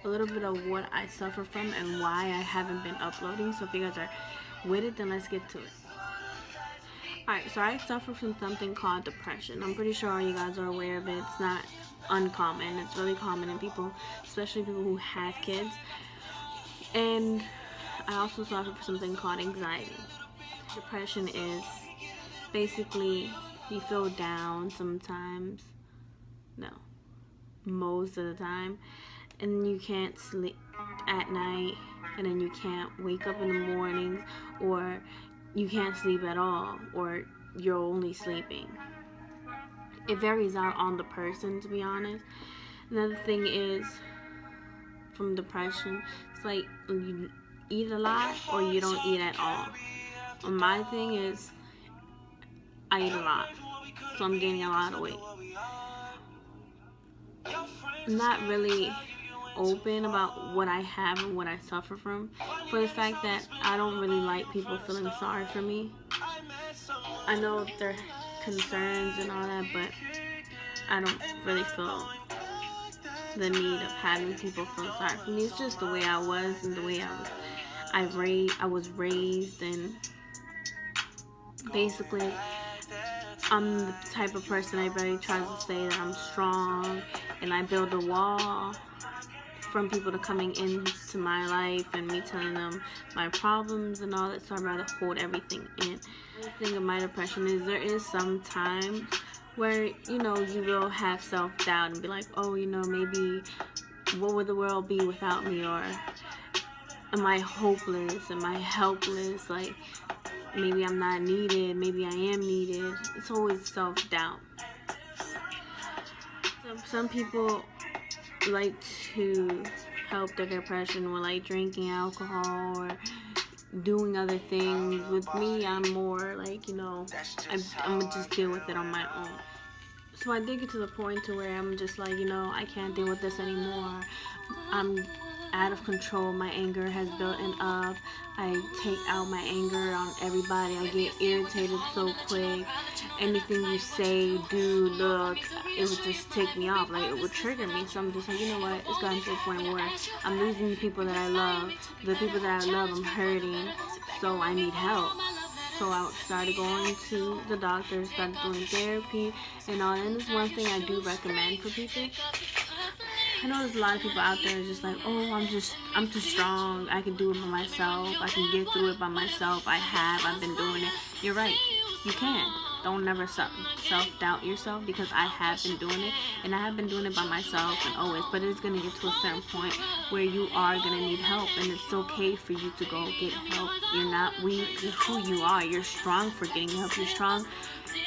a little bit of what I suffer from and why I haven't been uploading. So if you guys are with it, then let's get to it. Alright, so I suffer from something called depression. I'm pretty sure all you guys are aware of it. It's not uncommon. It's really common in people, especially people who have kids. And I also suffer from something called anxiety. Depression is basically you feel down sometimes. No, most of the time. And you can't sleep at night, and then you can't wake up in the mornings, or you can't sleep at all, or you're only sleeping. It varies out on the person, to be honest. Another thing is, from depression, it's like you eat a lot or you don't eat at all. My thing is, I eat a lot, so I'm gaining a lot of weight. I'm not really open about what I have and what I suffer from, for the fact that I don't really like people feeling sorry for me. I know their concerns and all that, but I don't really feel the need of having people feel sorry for me. It's just the way I was and the way I was raised, and basically I'm the type of person everybody tries to say that I'm strong, and I build a wall from people to coming into my life and me telling them my problems and all that, so I'd rather hold everything in. The thing of my depression is there is some times where, you know, you will have self-doubt and be like, oh, you know, maybe what would the world be without me, or am I hopeless, am I helpless, like maybe I'm not needed, maybe I am needed. It's always self-doubt. Some people like to help their depression with like drinking alcohol or doing other things. With me, I'm more like, you know, I'm gonna just deal with it on my own. So I did get to the point to where I'm just like, you know, I can't deal with this anymore. I'm out of control. My anger has built up. I take out my anger on everybody. I get irritated so quick. Anything you say, do, look, it would just take me off. Like, it would trigger me. So I'm just like, you know what? It's gotten to a point where I'm losing the people that I love. The people that I love, I'm hurting. So I need help. So I started going to the doctor, started doing therapy and all. And it's one thing I do recommend for people. I know there's a lot of people out there just like, oh, I'm too strong. I can do it by myself. I can get through it by myself. I've been doing it. You're right. You can. Don't never self-doubt yourself, because I have been doing it, and I have been doing it by myself and always. But it's going to get to a certain point where you are going to need help, and it's okay for you to go get help. You're not weak. You're who you are. You're strong for getting help. You're strong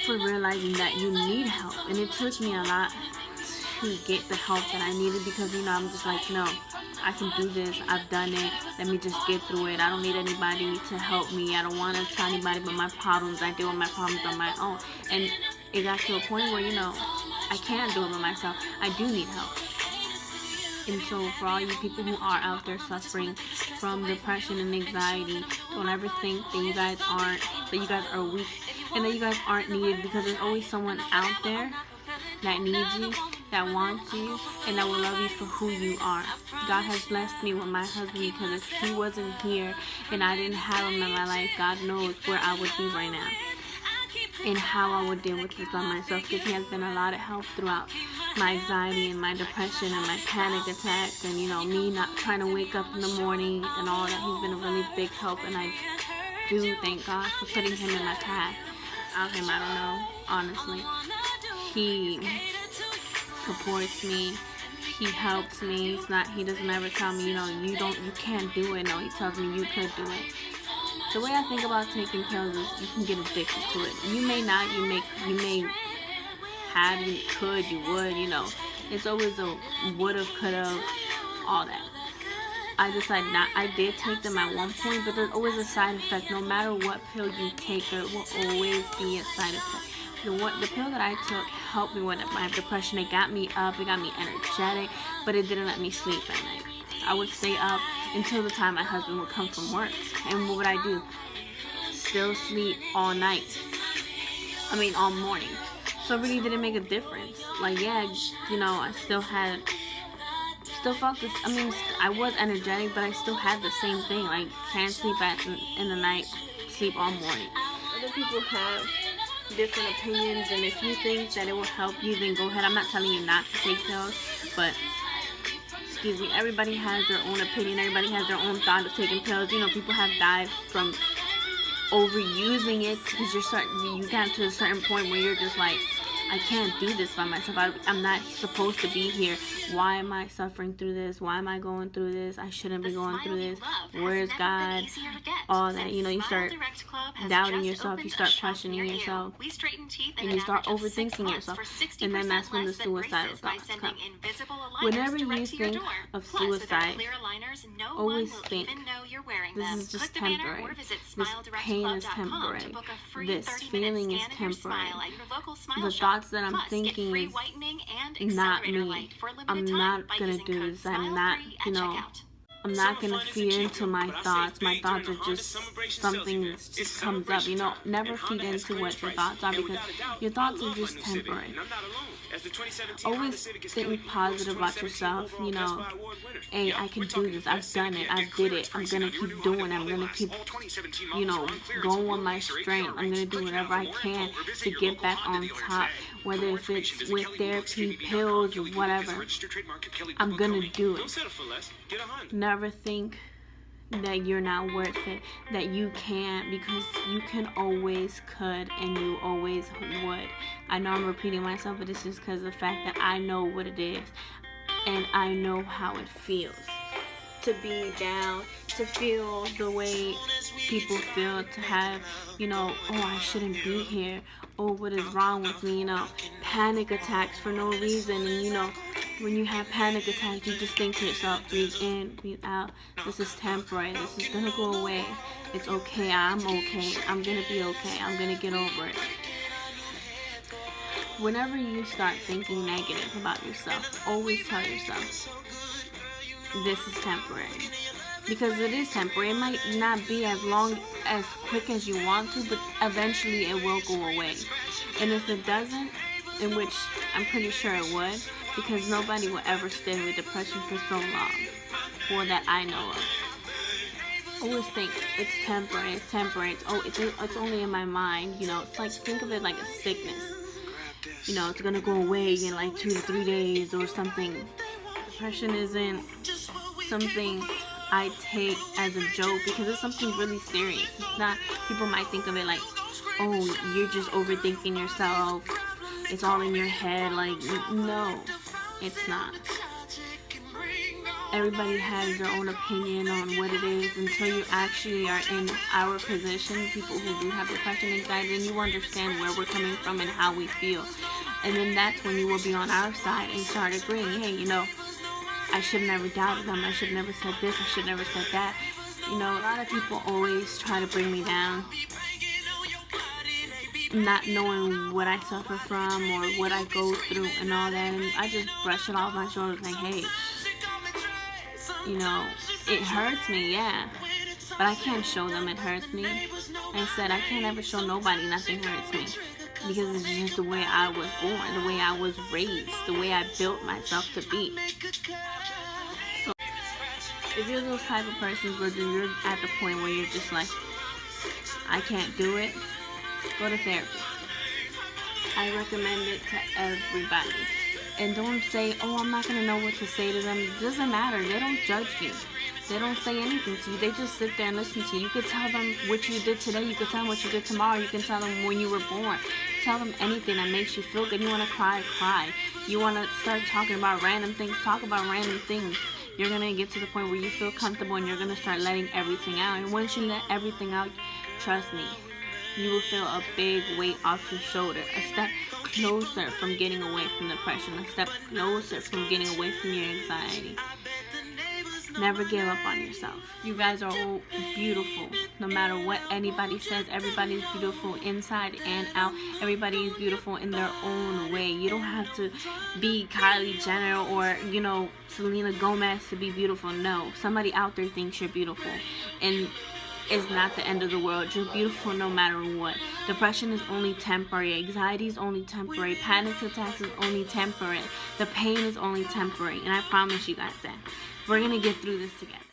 for realizing that you need help. And it took me a lot to get the help that I needed, because, you know, I'm just like, no, I can do this. I've done it. Let me just get through it. I don't need anybody to help me. I don't want to tell anybody about my problems. I deal with my problems on my own. And it got to a point where, you know, I can't do it by myself. I do need help. And so for all you people who are out there suffering from depression and anxiety, don't ever think that you guys are weak and that you guys aren't needed, because there's always someone out there that needs you, that wants you, and that will love you for who you are. God has blessed me with my husband, because if he wasn't here and I didn't have him in my life, God knows where I would be right now and how I would deal with this by myself, because he has been a lot of help throughout my anxiety and my depression and my panic attacks, and, you know, me not trying to wake up in the morning and all that. He's been a really big help, and I do thank God for putting him in my path. Without him, I don't know, honestly. He supports me. He helps me. He doesn't ever tell me, you know, you can't do it. No, he tells me you could do it. The way I think about taking pills is you can get addicted to it. You may not. You may have. You could. You would. You know, it's always a would've, could've, all that. I decided not. I did take them at one point, but there's always a side effect. No matter what pill you take, there will always be a side effect. The pill that I took helped me with my depression. It got me up, it got me energetic, but it didn't let me sleep at night. I would stay up until the time my husband would come from work. And what would I do? Still sleep all night. All morning. So it really didn't make a difference. Like, yeah, you know, I still had still felt this. I mean, I was energetic, but I still had the same thing. Like, can't sleep in the night, sleep all morning. Other people have different opinions, and if you think that it will help you, then go ahead. I'm not telling you not to take pills, but excuse me, everybody has their own opinion. Everybody has their own thought of taking pills. You know, people have died from overusing it because you got to a certain point where you're just like, I can't do this by myself. I'm not supposed to be here. Why am I suffering through this? Why am I going through this? I shouldn't be going through this. Where's God? All that. You know, you start doubting yourself. You start questioning yourself. And you start overthinking yourself. And then that's when the suicidal thoughts come. Whenever you think of suicide, always think, this is just temporary. This pain is temporary. This feeling is temporary. The thoughts that I'm thinking is not me. I'm not gonna do this. I'm not, I'm not gonna feed into my thoughts. My thoughts are just something that just comes up. Never feed into what your thoughts are, because your thoughts are just temporary. Always think positive about yourself. Hey, I can do this. I've done it. I did it. I'm gonna keep doing it. I'm gonna keep, going with my strength. I'm gonna do whatever I can to get back on top. Whether if it's with therapy, pills, or whatever, I'm gonna do it. Never think that you're not worth it, that you can't, because you can always could, and you always would. I know I'm repeating myself, but it's just because of the fact that I know what it is, and I know how it feels to be down, to feel the way people feel, to have, oh, I shouldn't be here, oh, what is wrong with me, panic attacks for no reason. And when you have panic attacks, you just think to yourself, breathe in, breathe out, this is temporary, this is gonna go away, it's okay, I'm okay, I'm gonna be okay, I'm gonna get over it. Whenever you start thinking negative about yourself, always tell yourself, this is temporary. Because it is temporary. It might not be as quick as you want to, but eventually it will go away. And if it doesn't, in which I'm pretty sure it would, because nobody will ever stay with depression for so long, or that I know of. Always think it's temporary. It's temporary. It's only in my mind. It's like, think of it like a sickness. It's gonna go away in like 2 to 3 days or something. Depression isn't something I take as a joke, because it's something really serious. It's not, people might think of it like, oh, you're just overthinking yourself, it's all in your head. Like, no, it's not. Everybody has their own opinion on what it is. Until you actually are in our position, people who do have depression, anxiety, and you understand where we're coming from and how we feel. And then that's when you will be on our side and start agreeing, hey, I should have never doubted them. I should have never said this. I should have never said that. A lot of people always try to bring me down, not knowing what I suffer from or what I go through and all that. And I just brush it off my shoulders like, hey, it hurts me, yeah. But I can't show them it hurts me. I said, I can't ever show nobody nothing hurts me. Because it's just the way I was born, the way I was raised, the way I built myself to be. So, if you're those type of persons where you're at the point where you're just like, I can't do it, go to therapy. I recommend it to everybody. And don't say, oh, I'm not going to know what to say to them. It doesn't matter. They don't judge you. They don't say anything to you. They just sit there and listen to you. You could tell them what you did today. You could tell them what you did tomorrow. You can tell them when you were born. Tell them anything that makes you feel good. You want to cry, cry. You want to start talking about random things, talk about random things. You're going to get to the point where you feel comfortable and you're going to start letting everything out. And once you let everything out, trust me, you will feel a big weight off your shoulder. A step closer from getting away from depression. A step closer from getting away from your anxiety. Never give up on yourself. You guys are all beautiful. No matter what anybody says, everybody's beautiful inside and out. Everybody is beautiful in their own way. You don't have to be Kylie Jenner or, Selena Gomez to be beautiful. No, somebody out there thinks you're beautiful. And is not the end of the world. You're beautiful no matter what. Depression is only temporary. Anxiety is only temporary. Panic attacks is only temporary. The pain is only temporary. And I promise you guys that. We're going to get through this together.